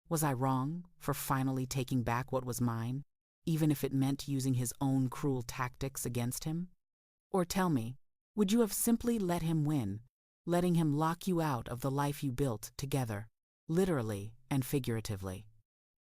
Was I wrong for finally taking back what was mine, even if it meant using his own cruel tactics against him? Or tell me, would you have simply let him win, letting him lock you out of the life you built together, literally and figuratively?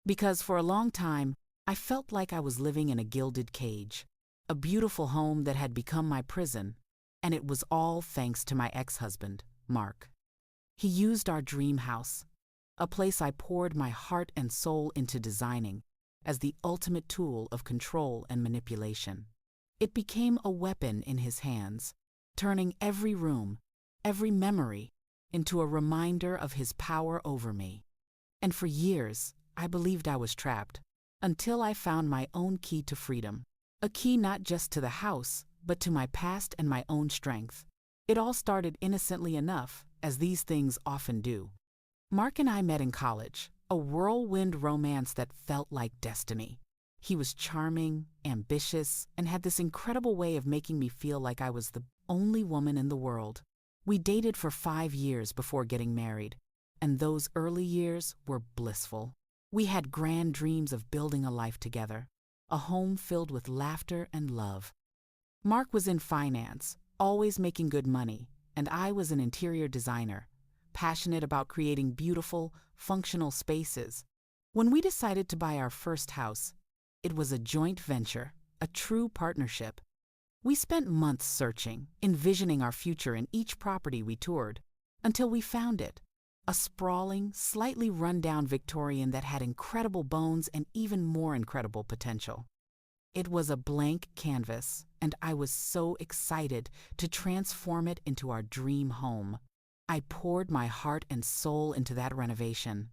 Because for a long time, I felt like I was living in a gilded cage, a beautiful home that had become my prison, and it was all thanks to my ex-husband, Mark. He used our dream house, a place I poured my heart and soul into designing, as the ultimate tool of control and manipulation. It became a weapon in his hands, turning every room, every memory, into a reminder of his power over me. And for years, I believed I was trapped, until I found my own key to freedom. A key not just to the house, but to my past and my own strength. It all started innocently enough, as these things often do. Mark and I met in college, a whirlwind romance that felt like destiny. He was charming, ambitious, and had this incredible way of making me feel like I was the only woman in the world. We dated for 5 years before getting married, and those early years were blissful. We had grand dreams of building a life together, a home filled with laughter and love. Mark was in finance, always making good money, and I was an interior designer, passionate about creating beautiful, functional spaces. When we decided to buy our first house, it was a joint venture, a true partnership. We spent months searching, envisioning our future in each property we toured, until we found it. A sprawling, slightly run-down Victorian that had incredible bones and even more incredible potential. It was a blank canvas, and I was so excited to transform it into our dream home. I poured my heart and soul into that renovation.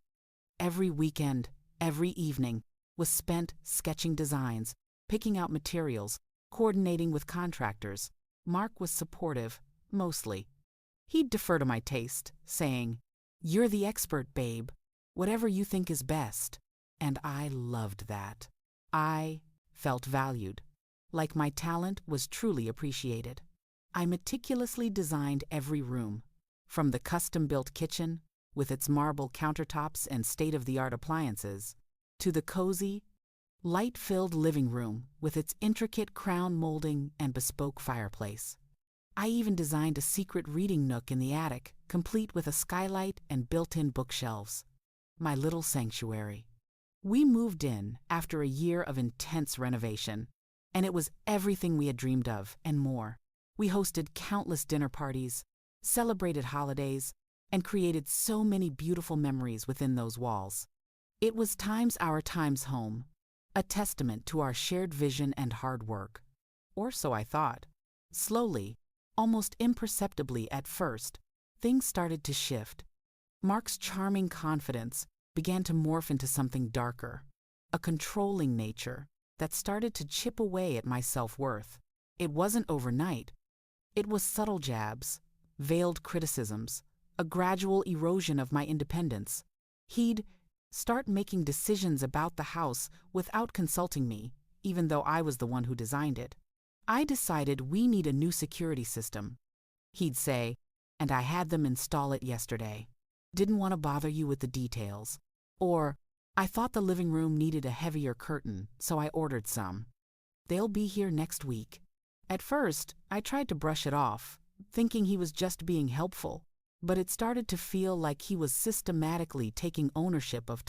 Every weekend, every evening, was spent sketching designs, picking out materials, coordinating with contractors. Mark was supportive, mostly. He'd defer to my taste, saying, "You're the expert, babe. Whatever you think is best." And I loved that. I felt valued, like my talent was truly appreciated. I meticulously designed every room, from the custom-built kitchen, with its marble countertops and state-of-the-art appliances, to the cozy, light-filled living room with its intricate crown molding and bespoke fireplace. I even designed a secret reading nook in the attic, complete with a skylight and built-in bookshelves. My little sanctuary. We moved in after a year of intense renovation, and it was everything we had dreamed of and more. We hosted countless dinner parties, celebrated holidays, and created so many beautiful memories within those walls. It was our times home, a testament to our shared vision and hard work. Or so I thought. Slowly, almost imperceptibly at first, things started to shift. Mark's charming confidence began to morph into something darker, a controlling nature that started to chip away at my self-worth. It wasn't overnight. It was subtle jabs, veiled criticisms, a gradual erosion of my independence. He'd start making decisions about the house without consulting me, even though I was the one who designed it. I decided we need a new security system. He'd say, and I had them install it yesterday. Didn't want to bother you with the details. Or, I thought the living room needed a heavier curtain, so I ordered some. They'll be here next week. At first, I tried to brush it off, thinking he was just being helpful, but it started to feel like he was systematically taking ownership of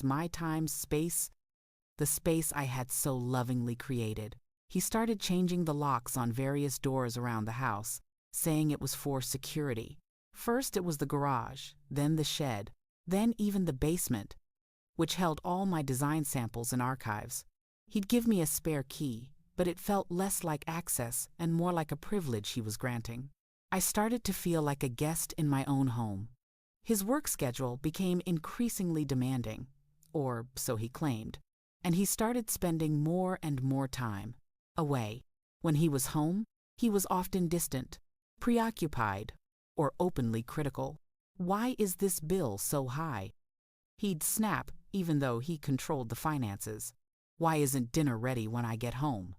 my space, the space I had so lovingly created. He started changing the locks on various doors around the house, saying it was for security. First it was the garage, then the shed, then even the basement, which held all my design samples and archives. He'd give me a spare key, but it felt less like access and more like a privilege he was granting. I started to feel like a guest in my own home. His work schedule became increasingly demanding, or so he claimed, and he started spending more and more time away. When he was home, he was often distant, preoccupied, or openly critical. Why is this bill so high? He'd snap, even though he controlled the finances. Why isn't dinner ready when I get home?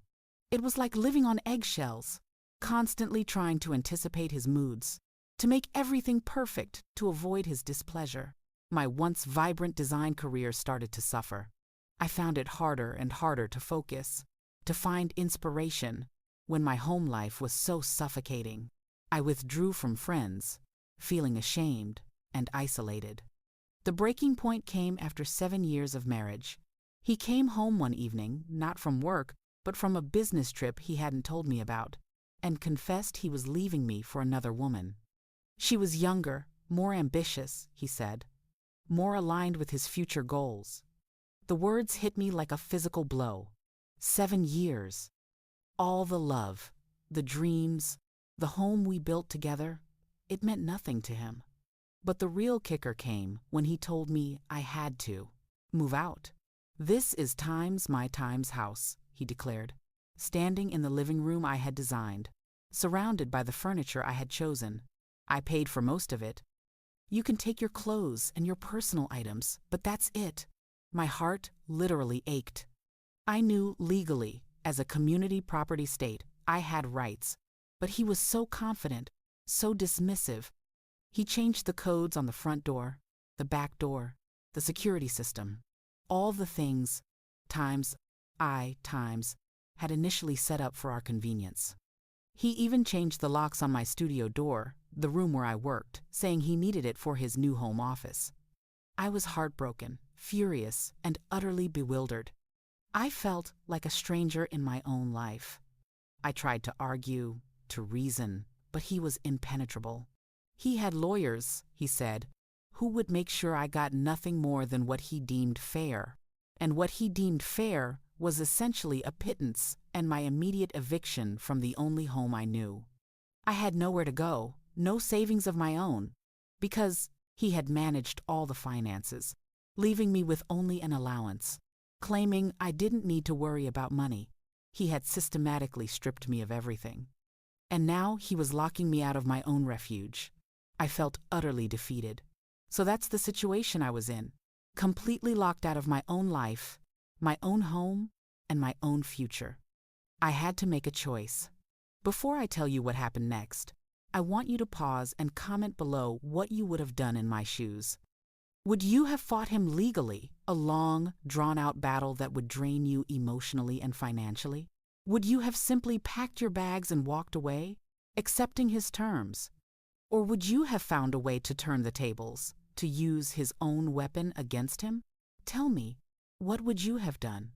It was like living on eggshells, constantly trying to anticipate his moods, to make everything perfect to avoid his displeasure. My once vibrant design career started to suffer. I found it harder and harder to focus, to find inspiration, when my home life was so suffocating. I withdrew from friends, feeling ashamed and isolated. The breaking point came after 7 years of marriage. He came home one evening, not from work, but from a business trip he hadn't told me about, and confessed he was leaving me for another woman. She was younger, more ambitious, he said, more aligned with his future goals. The words hit me like a physical blow. 7 years. All the love, the dreams, the home we built together, it meant nothing to him. But the real kicker came when he told me I had to move out. "This is my time's house," he declared, standing in the living room I had designed, surrounded by the furniture I had chosen. I paid for most of it. "You can take your clothes and your personal items, but that's it." My heart literally ached. I knew legally, as a community property state, I had rights, but he was so confident, so dismissive. He changed the codes on the front door, the back door, the security system, all the things I had initially set up for our convenience. He even changed the locks on my studio door, the room where I worked, saying he needed it for his new home office. I was heartbroken, furious, and utterly bewildered. I felt like a stranger in my own life. I tried to argue, to reason, but he was impenetrable. He had lawyers, he said, who would make sure I got nothing more than what he deemed fair. And what he deemed fair was essentially a pittance and my immediate eviction from the only home I knew. I had nowhere to go, no savings of my own, because he had managed all the finances, leaving me with only an allowance, claiming I didn't need to worry about money. He had systematically stripped me of everything. And now he was locking me out of my own refuge. I felt utterly defeated. So that's the situation I was in, completely locked out of my own life, my own home, and my own future. I had to make a choice. Before I tell you what happened next, I want you to pause and comment below what you would have done in my shoes. Would you have fought him legally, a long, drawn-out battle that would drain you emotionally and financially? Would you have simply packed your bags and walked away, accepting his terms? Or would you have found a way to turn the tables, to use his own weapon against him? Tell me, what would you have done?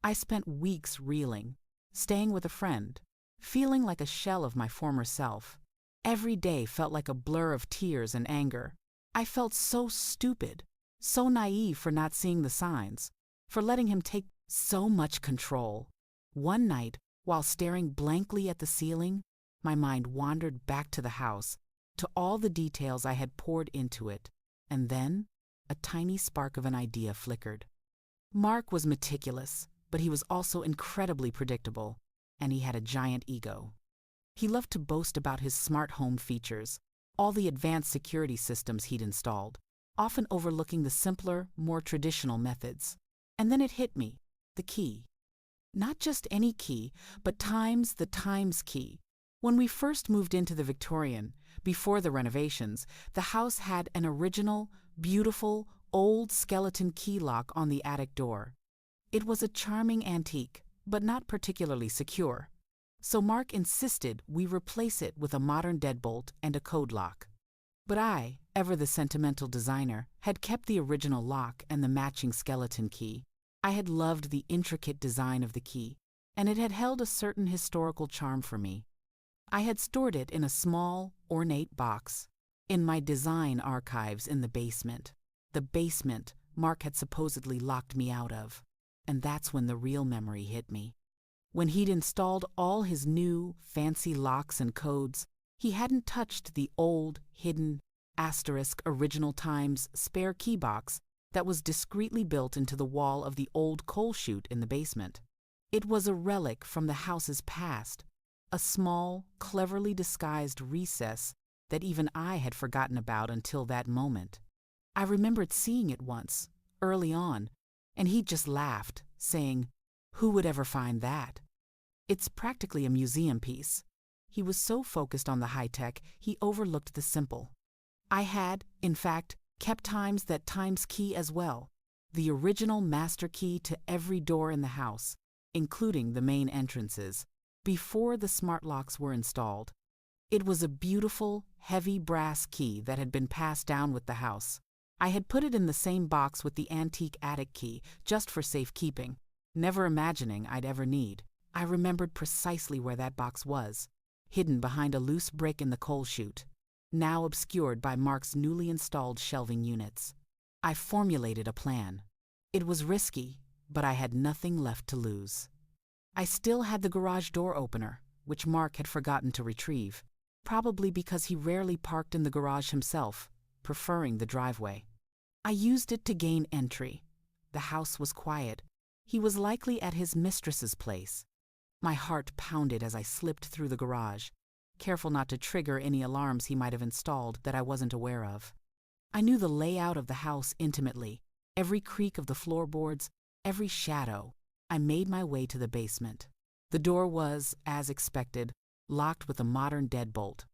I spent weeks reeling, staying with a friend, feeling like a shell of my former self. Every day felt like a blur of tears and anger. I felt so stupid, so naive for not seeing the signs, for letting him take so much control. One night, while staring blankly at the ceiling, my mind wandered back to the house, to all the details I had poured into it, and then a tiny spark of an idea flickered. Mark was meticulous, but he was also incredibly predictable, and he had a giant ego. He loved to boast about his smart home features, all the advanced security systems he'd installed, often overlooking the simpler, more traditional methods. And then it hit me, the key. Not just any key, but the Times key. When we first moved into the Victorian, before the renovations, the house had an original, beautiful, old skeleton key lock on the attic door. It was a charming antique, but not particularly secure. So Mark insisted we replace it with a modern deadbolt and a code lock. But I, ever the sentimental designer, had kept the original lock and the matching skeleton key. I had loved the intricate design of the key, and it had held a certain historical charm for me. I had stored it in a small, ornate box, in my design archives in the basement Mark had supposedly locked me out of. And that's when the real memory hit me. When he'd installed all his new, fancy locks and codes, he hadn't touched the old, hidden, *original Times spare key box that was discreetly built into the wall of the old coal chute in the basement. It was a relic from the house's past, a small, cleverly disguised recess that even I had forgotten about until that moment. I remembered seeing it once, early on, and he just laughed, saying, "Who would ever find that? It's practically a museum piece." He was so focused on the high-tech, he overlooked the simple. I had, in fact, kept Time's key as well, the original master key to every door in the house, including the main entrances, before the smart locks were installed. It was a beautiful, heavy brass key that had been passed down with the house. I had put it in the same box with the antique attic key, just for safekeeping, never imagining I'd ever need. I remembered precisely where that box was, hidden behind a loose brick in the coal chute, now obscured by Mark's newly installed shelving units. I formulated a plan. It was risky, but I had nothing left to lose. I still had the garage door opener, which Mark had forgotten to retrieve, probably because he rarely parked in the garage himself, preferring the driveway. I used it to gain entry. The house was quiet. He was likely at his mistress's place. My heart pounded as I slipped through the garage, careful not to trigger any alarms he might have installed that I wasn't aware of. I knew the layout of the house intimately, every creak of the floorboards, every shadow. I made my way to the basement. The door was, as expected, locked with a modern deadbolt.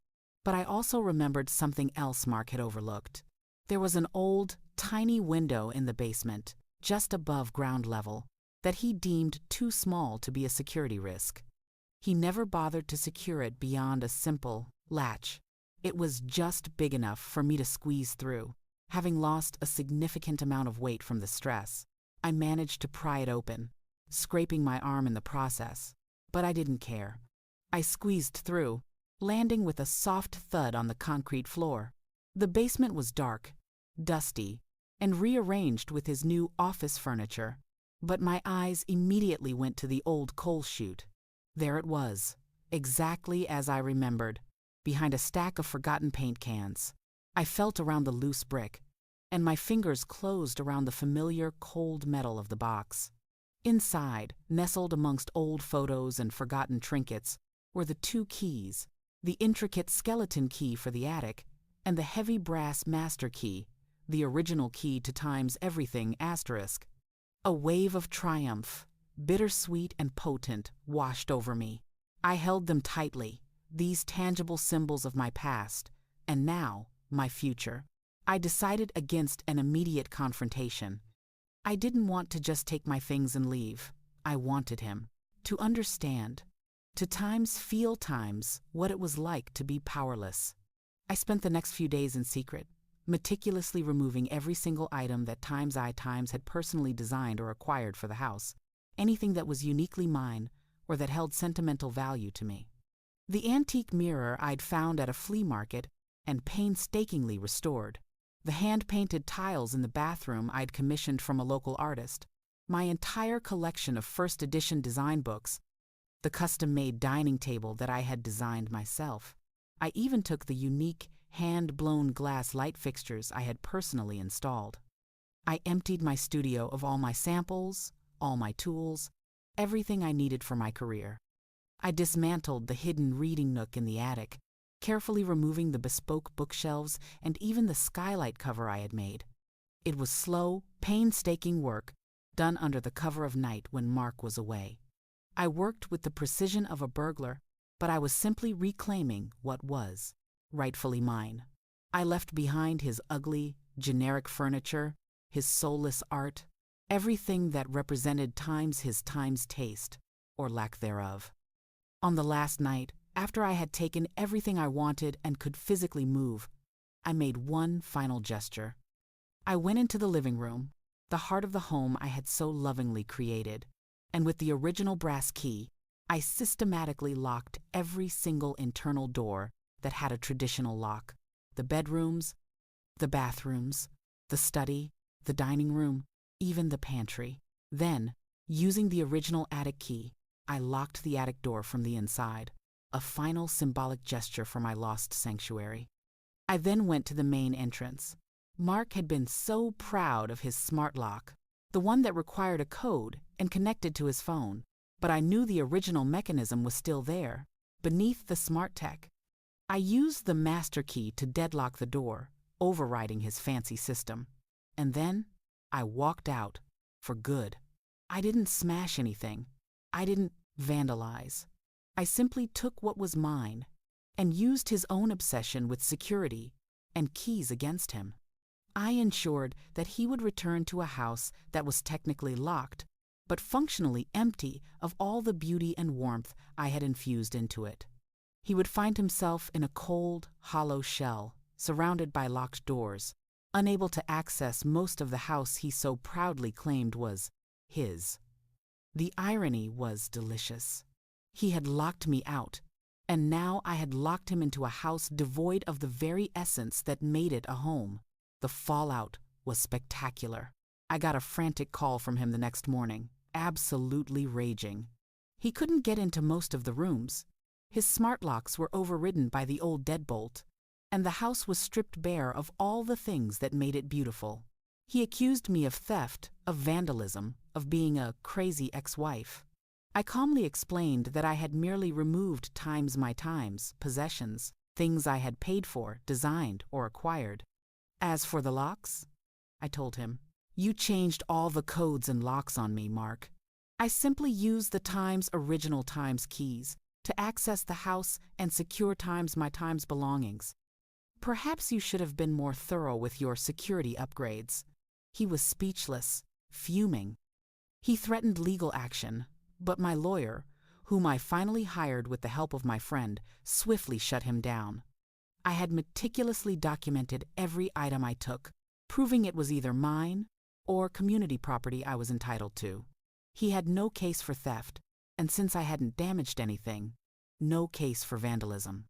But I also remembered something else Mark had overlooked. There was an old, tiny window in the basement, just above ground level, that he deemed too small to be a security risk. He never bothered to secure it beyond a simple latch. It was just big enough for me to squeeze through. Having lost a significant amount of weight from the stress, I managed to pry it open, scraping my arm in the process. But I didn't care. I squeezed through, landing with a soft thud on the concrete floor. The basement was dark, dusty, and rearranged with his new office furniture. But my eyes immediately went to the old coal chute. There it was, exactly as I remembered, behind a stack of forgotten paint cans. I felt around the loose brick, and my fingers closed around the familiar cold metal of the box. Inside, nestled amongst old photos and forgotten trinkets, were the two keys, the intricate skeleton key for the attic, and the heavy brass master key, the original key to Time's everything asterisk. A wave of triumph, bittersweet and potent, washed over me. I held them tightly, these tangible symbols of my past, and now my future. I decided against an immediate confrontation. I didn't want to just take my things and leave. I wanted him to understand, to feel times what it was like to be powerless. I spent the next few days in secret, meticulously removing every single item that Times had personally designed or acquired for the house, anything that was uniquely mine or that held sentimental value to me. The antique mirror I'd found at a flea market and painstakingly restored, the hand-painted tiles in the bathroom I'd commissioned from a local artist, my entire collection of first edition design books, the custom-made dining table that I had designed myself. I even took the unique, hand-blown glass light fixtures I had personally installed. I emptied my studio of all my samples, all my tools, everything I needed for my career. I dismantled the hidden reading nook in the attic, carefully removing the bespoke bookshelves and even the skylight cover I had made. It was slow, painstaking work, done under the cover of night when Mark was away. I worked with the precision of a burglar, but I was simply reclaiming what was rightfully mine. I left behind his ugly, generic furniture, his soulless art, everything that represented his time's taste, or lack thereof. On the last night, after I had taken everything I wanted and could physically move, I made one final gesture. I went into the living room, the heart of the home I had so lovingly created, and with the original brass key, I systematically locked every single internal door that had a traditional lock: the bedrooms, the bathrooms, the study, the dining room, even the pantry. Then, using the original attic key, I locked the attic door from the inside, a final symbolic gesture for my lost sanctuary. I then went to the main entrance. Mark had been so proud of his smart lock, the one that required a code and connected to his phone, but I knew the original mechanism was still there, beneath the smart tech. I used the master key to deadlock the door, overriding his fancy system. And then I walked out for good. I didn't smash anything. I didn't vandalize. I simply took what was mine and used his own obsession with security and keys against him. I ensured that he would return to a house that was technically locked, but functionally empty of all the beauty and warmth I had infused into it. He would find himself in a cold, hollow shell, surrounded by locked doors, unable to access most of the house he so proudly claimed was his. The irony was delicious. He had locked me out, and now I had locked him into a house devoid of the very essence that made it a home. The fallout was spectacular. I got a frantic call from him the next morning, absolutely raging. He couldn't get into most of the rooms. His smart locks were overridden by the old deadbolt, and the house was stripped bare of all the things that made it beautiful. He accused me of theft, of vandalism, of being a crazy ex-wife. I calmly explained that I had merely removed my times, possessions, things I had paid for, designed, or acquired. As for the locks, I told him, you changed all the codes and locks on me, Mark. I simply used the Times original Times keys to access the house and secure my Times belongings. Perhaps you should have been more thorough with your security upgrades. He was speechless, fuming. He threatened legal action, but my lawyer, whom I finally hired with the help of my friend, swiftly shut him down. I had meticulously documented every item I took, proving it was either mine or community property I was entitled to. He had no case for theft, and since I hadn't damaged anything, no case for vandalism.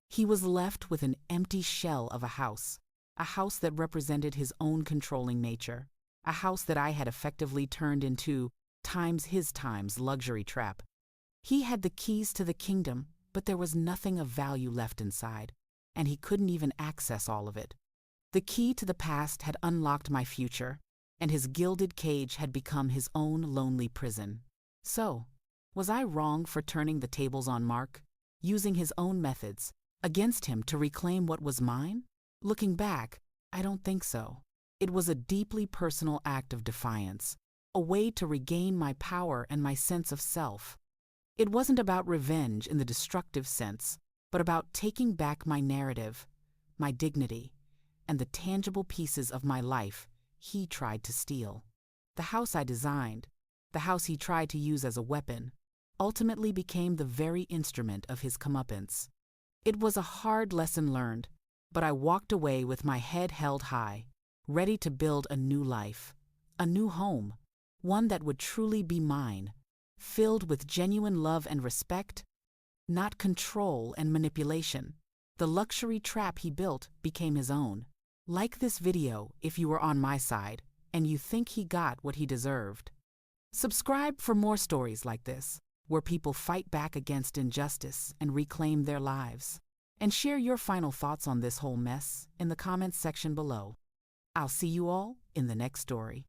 He was left with an empty shell of a house that represented his own controlling nature, a house that I had effectively turned into his times luxury trap. He had the keys to the kingdom, but there was nothing of value left inside, and he couldn't even access all of it. The key to the past had unlocked my future, and his gilded cage had become his own lonely prison. So, was I wrong for turning the tables on Mark, using his own methods, against him to reclaim what was mine? Looking back, I don't think so. It was a deeply personal act of defiance, a way to regain my power and my sense of self. It wasn't about revenge in the destructive sense, but about taking back my narrative, my dignity, and the tangible pieces of my life he tried to steal. The house I designed, the house he tried to use as a weapon, ultimately became the very instrument of his comeuppance. It was a hard lesson learned, but I walked away with my head held high, ready to build a new life, a new home, one that would truly be mine, filled with genuine love and respect, not control and manipulation. The luxury trap he built became his own. Like this video if you were on my side and you think he got what he deserved. Subscribe for more stories like this, where people fight back against injustice and reclaim their lives. And share your final thoughts on this whole mess in the comments section below. I'll see you all in the next story.